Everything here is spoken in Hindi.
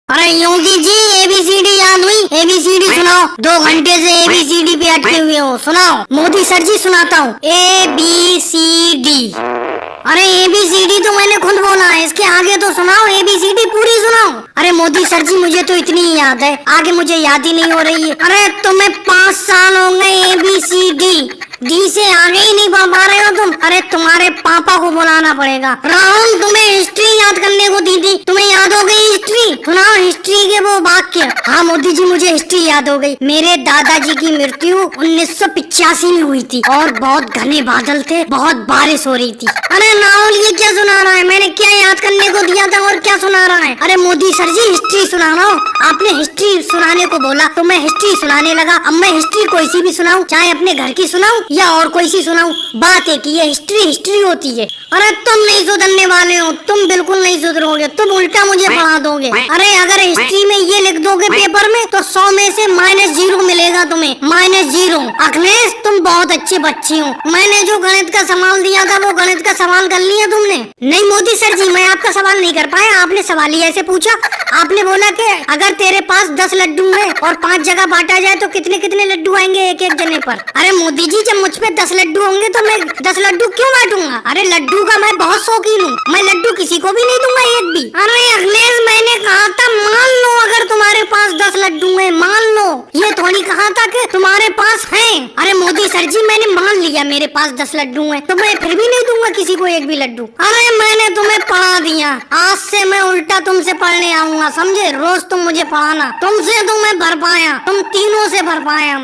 अरे योगी जी एबीसीडी याद हुई? एबीसीडी सुनाओ। 2 घंटे से एबीसीडी पे अटके हुए हो, सुनाओ। मोदी सर जी सुनाता हूँ, ABCD। अरे एबीसीडी तो मैंने खुद बोला है, इसके आगे तो सुनाओ, एबीसीडी पूरी सुनाओ। अरे मोदी सर जी मुझे तो इतनी ही याद है, आगे मुझे याद ही नहीं हो रही है। अरे तुम्हें 5 साल हो गए एबीसीडी डी से आगे ही नहीं पा रहे हो तुम। अरे तुम्हारे पापा को बुलाना पड़ेगा। राहुल तुम्हें हिस्ट्री याद करने को दी थी, तुम्हें याद हो गई हिस्ट्री? सुनाओ हिस्ट्री के वो वाक्य। हाँ मोदी जी मुझे हिस्ट्री याद हो गई। मेरे दादाजी की मृत्यु 1985 में हुई थी और बहुत घने बादल थे, बहुत बारिश हो रही थी। अरे राहुल ये क्या सुना रहा है? मैंने क्या याद करने को दिया था और क्या सुना रहा है? अरे मोदी सर जी हिस्ट्री सुना रहा हूँ, आपने हिस्ट्री सुनाने को बोला तो मैं हिस्ट्री सुनाने लगा। अब मैं हिस्ट्री कोई सी भी सुनाऊं, चाहे अपने घर की सुनाऊं या और कोई सी सुनाऊं, बात है कि ये हिस्ट्री हिस्ट्री होती है। अरे तुम नहीं सुधरने वाले हो, तुम बिल्कुल नहीं सुधरोगे, तुम उल्टा मुझे पढ़ा दोगे। अरे अगर हिस्ट्री में ये लिख दोगे पेपर में तो 100 में से -0 मिलेगा तुम्हें, -0। अखिलेश तुम बहुत अच्छे बच्चे हो, मैंने जो गणित का सवाल दिया था वो गणित का सवाल कर लिया तुमने? नहीं मोदी सर जी मैं आपका सवाल नहीं कर पाया, आपने सवाल ही ऐसे पूछा। आपने बोला कि अगर तेरे पास 10 लड्डू है और 5 जगह बांटा जाए तो कितने कितने लड्डू आएंगे एक एक जने पर? अरे मोदी जी जब मुझ पे 10 लड्डू होंगे तो मैं 10 लड्डू क्यों बांटूंगा? अरे लड्डू का मैं बहुत शौकीन हूँ, मैं लड्डू किसी को भी नहीं दूंगा एक भी। अरे अखिलेश मैंने कहा था मान लो अगर तुम्हारे पास 10 लड्डू है, मान लो, ये थोड़ी कहा था कि तुम्हारे पास है। अरे मोदी सर जी मैंने मान लिया मेरे पास 10 लड्डू है तो मैं फिर भी नहीं दूंगा किसी को एक भी लड्डू। अरे मैंने तुम्हें पढ़ा दिया, आज से मैं उल्टा तुमसे पढ़ने आऊंगा, समझे? रोज तुम मुझे पढ़ाना, तुमसे तो मैं भर पाया, तुम तीनों से भर पाया।